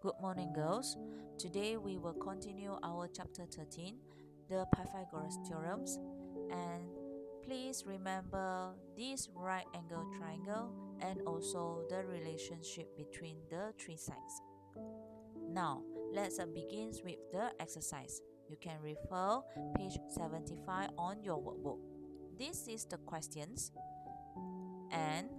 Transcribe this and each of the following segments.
Good morning, girls. Today we will continue our chapter 13, the Pythagoras theorems. And please remember this right angle triangle and also the relationship between the three sides. Now, let's begin with the exercise. You can refer page 75 on your workbook. This is the questions, and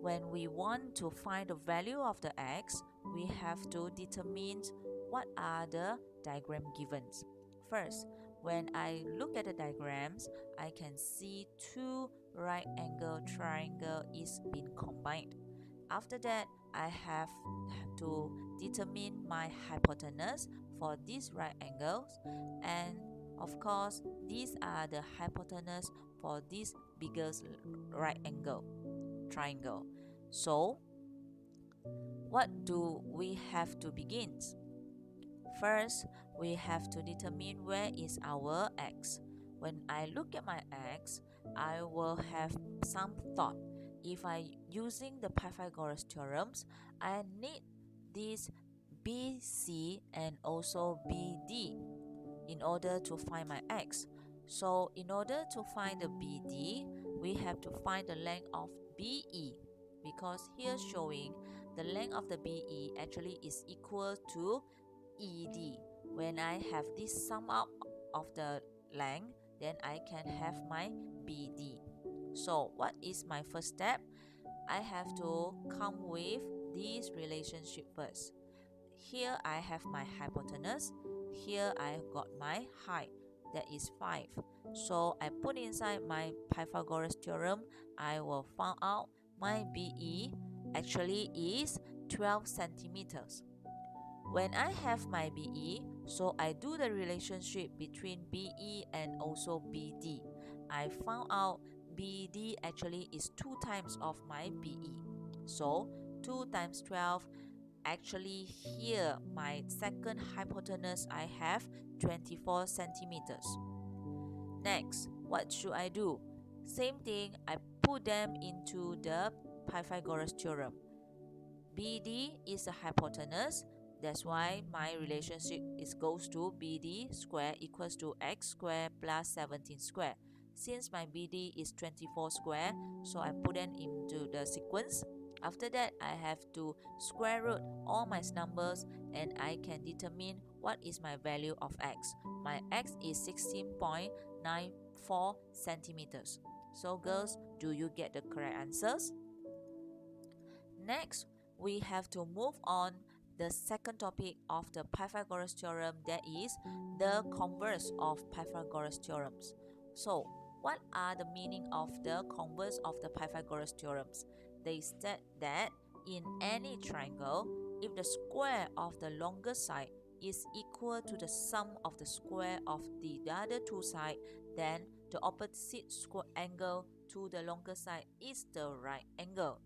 when we want to find the value of the x, we have to determine what are the diagram given. First, when I look at the diagrams, I can see two right angle triangle is being combined. After that, I have to determine my hypotenuse for these right angles, and of course, these are the hypotenuse for this biggest right angle triangle. So, what do we have to begin? First, we have to determine where is our x. When I look at my x, I will have some thought. If I using the Pythagoras theorems, I need this BC and also BD in order to find my x. So in order to find the BD, we have to find the length of BE, because here showing the length of the BE actually is equal to ED. When I have this sum up of the length, then I can have my BD. So what is my first step? I have to come with this relationship first. Here I have my hypotenuse. Here I got my height, that is 5. So I put inside my Pythagoras theorem, I will find out my BE actually is 12 centimeters. When I have my BE, so I do the relationship between BE and also BD. I found out BD actually is 2 times of my BE. So 2 times 12, actually here my second hypotenuse I have 24 centimeters. Next, what should I do? Same thing, I put them into the Pythagoras theorem. BD is a hypotenuse, that's why my relationship is goes to BD square equals to x square plus 17 square. Since my BD is 24 square, so I put them into the sequence. After that, I have to square root all my numbers and I can determine what is my value of x. My x is 16.94 centimeters. So girls, do you get the correct answers? Next, we have to move on the second topic of the Pythagoras theorem, that is the converse of Pythagoras theorems. So, what are the meaning of the converse of the Pythagoras theorems? They state that in any triangle, if the square of the longer side is equal to the sum of the square of the other two sides, then the opposite square angle to the longer side is the right angle.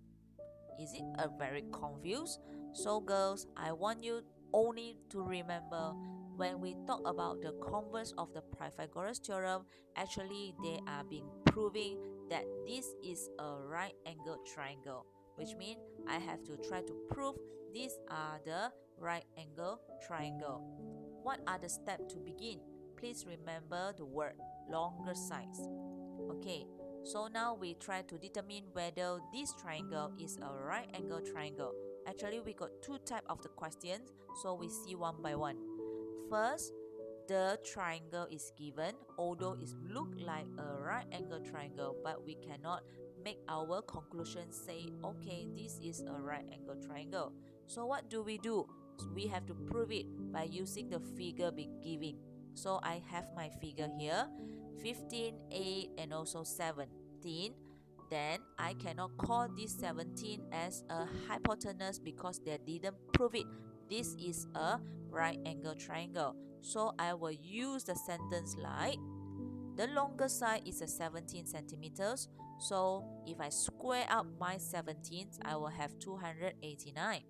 Is it a very confused? So girls, I want you only to remember when we talk about the converse of the Pythagoras theorem, actually they are being proving that this is a right angle triangle, which means I have to try to prove these are the right angle triangle. What are the steps to begin? Please remember the word longer sides. Okay, so now we try to determine whether this triangle is a right angle triangle. Actually, we got two types of the questions, so we see one by one. First, the triangle is given, although it look like a right angle triangle, but we cannot make our conclusion say, okay, this is a right angle triangle. So what do? We have to prove it by using the figure be given. So I have my figure here, 15, 8, and also 17. Then I cannot call this 17 as a hypotenuse because they didn't prove it. This is a right angle triangle. So I will use the sentence like, the longer side is a 17 centimeters. So if I square up my 17, I will have 289.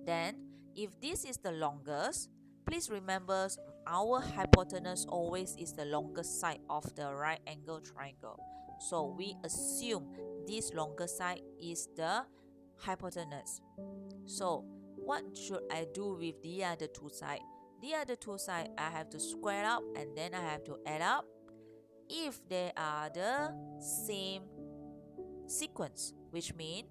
Then if this is the longest, please remember our hypotenuse always is the longest side of the right angle triangle. So we assume this longer side is the hypotenuse. So what should I do with the other two sides? The other two sides I have to square up and then I have to add up if they are the same sequence, which means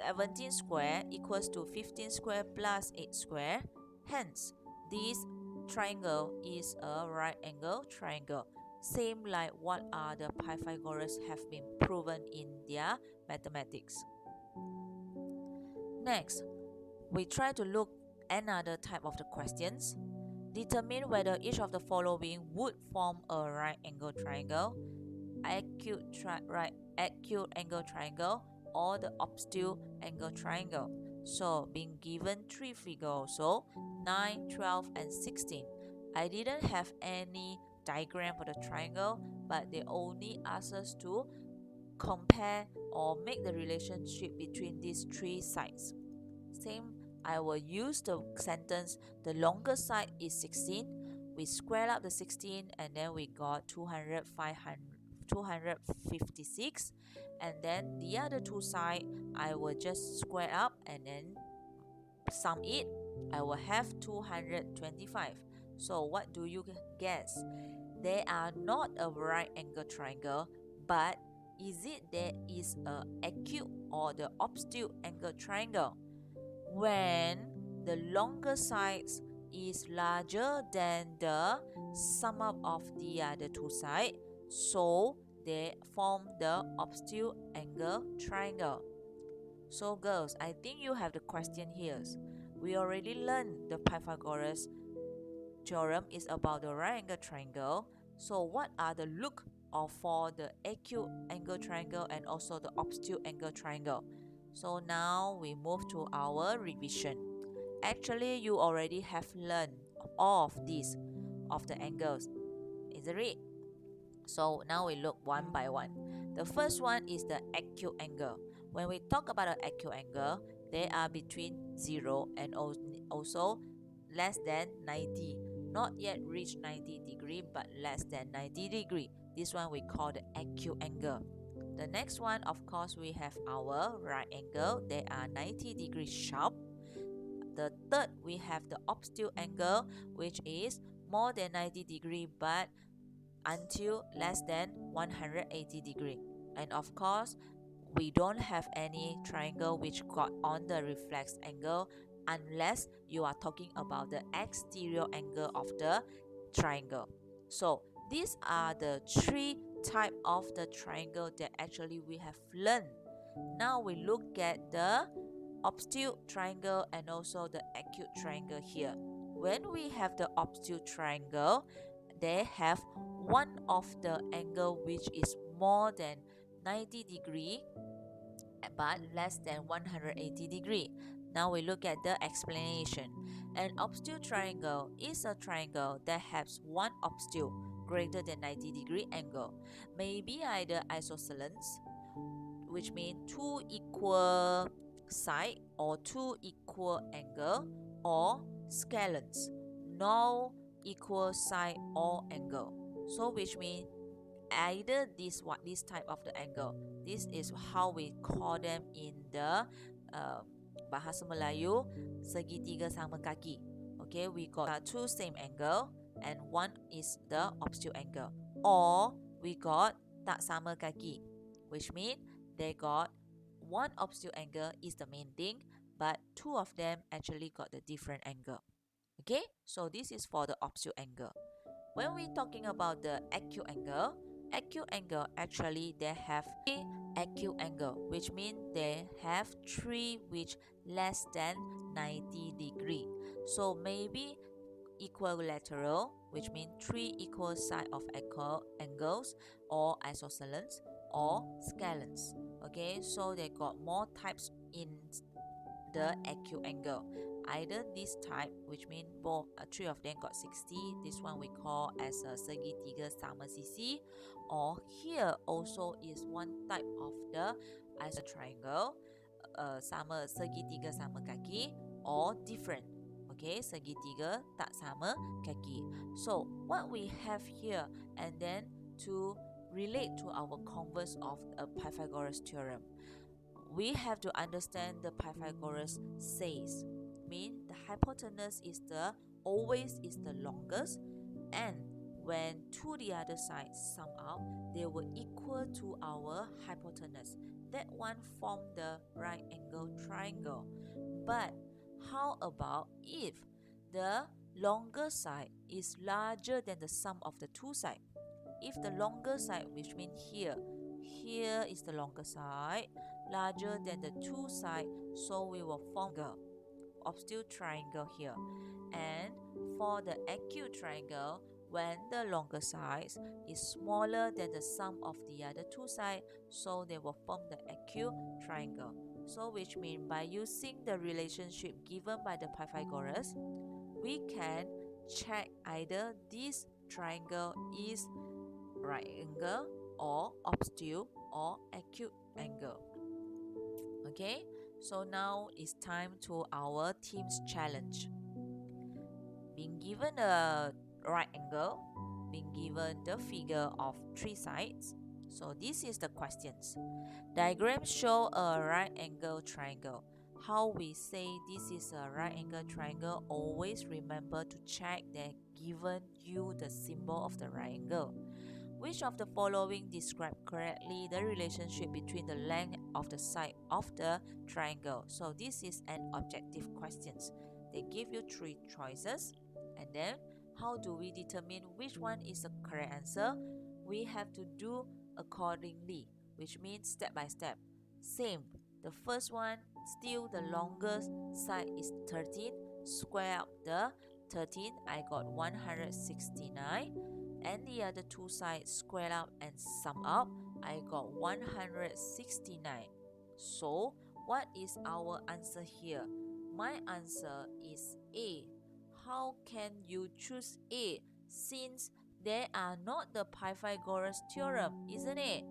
17 square equals to 15 square plus 8 square. Hence, this triangle is a right angle triangle. Same like what the Pythagoras have been proven in their mathematics. Next, we try to look another type of the questions. Determine whether each of the following would form a right angle triangle, acute angle triangle, or the obtuse angle triangle. So being given three figures, so 9, 12, and 16. I didn't have any diagram for the triangle, but they only asked us to compare or make the relationship between these three sides. Same, I will use the sentence, the longer side is 16. We square up the 16 and then we got 256, and then the other two sides I will just square up and then sum it. I will have 225. So what do you guess? They are not a right angle triangle, but is it there is a acute or the obtuse angle triangle? When the longer sides is larger than the sum up of the other two sides, so they form the obtuse angle triangle. So girls, I think you have the question here. We already learned the Pythagoras theorem is about the right angle triangle. So what are the look of for the acute angle triangle and also the obtuse angle triangle? So now we move to our revision. Actually, you already have learned all of these of the angles, isn't it? So now we look one by one. The first one is the acute angle. When we talk about an acute angle, they are between 0 and also less than 90. Not yet reach 90 degree, but less than 90 degree. This one we call the acute angle. The next one, of course, we have our right angle. They are 90 degrees sharp. The third, we have the obtuse angle, which is more than 90 degree, but until less than 180 degree. And of course, we don't have any triangle which got on the reflex angle unless you are talking about the exterior angle of the triangle. So these are the three types of the triangle that actually we have learned. Now we look at the obtuse triangle and also the acute triangle here. When we have the obtuse triangle, they have one of the angle which is more than 90 degree but less than 180 degree. Now we look at the explanation. An obtuse triangle is a triangle that has one obtuse greater than 90 degree angle. Maybe either isosceles, which means two equal side or two equal angle, or scalene, no equal side or angle. So which means either this type of the angle. This is how we call them in the bahasa Melayu, segitiga sama kaki. Okay, we got two same angle and one is the obtuse angle, or we got tak sama kaki, which means they got one obtuse angle is the main thing, but two of them actually got the different angle. Okay, so this is for the obtuse angle. When we're talking about the acute angle actually they have three acute angle, which means they have three which less than 90 degree. So maybe equilateral, which means three equal side of angles, or isosceles, or scalene. Okay, so they got more types in the acute angle. Either this type, which means both three of them got 60, this one we call as a segitiga sama sisi, or here also is one type of the iso triangle, sama segitiga sama kaki, or different. Okay, segitiga tak sama kaki. So what we have here, and then to relate to our converse of a Pythagoras theorem, we have to understand the Pythagoras says. means the hypotenuse is always the longest, and when to the other side sum out, they will equal to our hypotenuse. That one form the right angle triangle. But how about if the longer side is larger than the sum of the two sides? If the longer side, which means here is the longer side, larger than the two sides, so we will form the obtuse triangle here. And for the acute triangle, when the longer side is smaller than the sum of the other two sides, so they will form the acute triangle. So which means by using the relationship given by the Pythagoras, we can check either this triangle is right angle or obtuse or acute angle. Okay, so now it's time to our team's challenge. Being given a right angle, being given the figure of three sides. So this is the questions. Diagrams show a right angle triangle. How we say this is a right angle triangle, always remember to check that given you the symbol of the right angle. Which of the following describe correctly the relationship between the length of the side of the triangle? So this is an objective questions. They give you three choices, and then how do we determine which one is the correct answer? We have to do accordingly, which means step by step. Same, the first one, still the longest side is 13. Square up the 13, I got 169. And the other two sides square up and sum up, I got 169. So what is our answer here? My answer is A. How can you choose A since they are not the Pythagoras theorem, isn't it?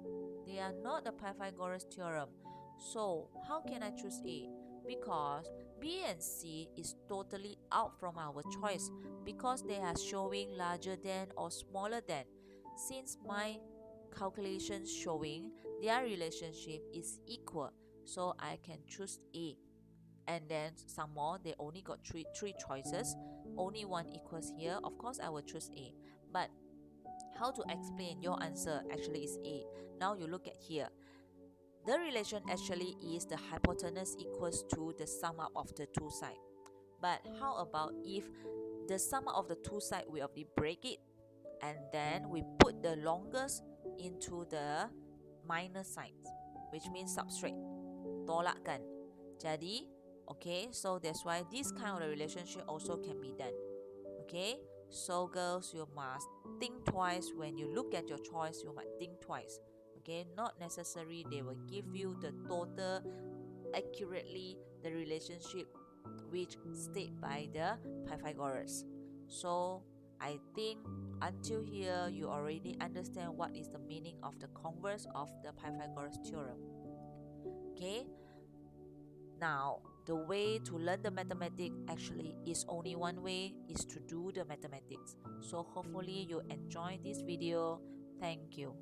They are not the Pythagoras theorem. So how can I choose A? Because B and C is totally out from our choice because they are showing larger than or smaller than. Since my calculation showing their relationship is equal, so I can choose A. And then some more, they only got three choices, only one equals here, of course I will choose A. But how to explain your answer actually is A? Now you look at here. The relation actually is the hypotenuse equals to the sum up of the two sides. But how about if the sum up of the two sides, we already break it, and then we put the longest into the minor sides, which means subtract, tolakkan. Jadi, okay, so that's why this kind of relationship also can be done. Okay, so girls, you must think twice when you look at your choice. You must think twice. Okay, not necessary they will give you the total accurately the relationship which state by the Pythagoras. So I think until here you already understand what is the meaning of the converse of the Pythagoras theorem. Okay, now the way to learn the mathematics actually is only one way, is to do the mathematics. So hopefully you enjoy this video. Thank you.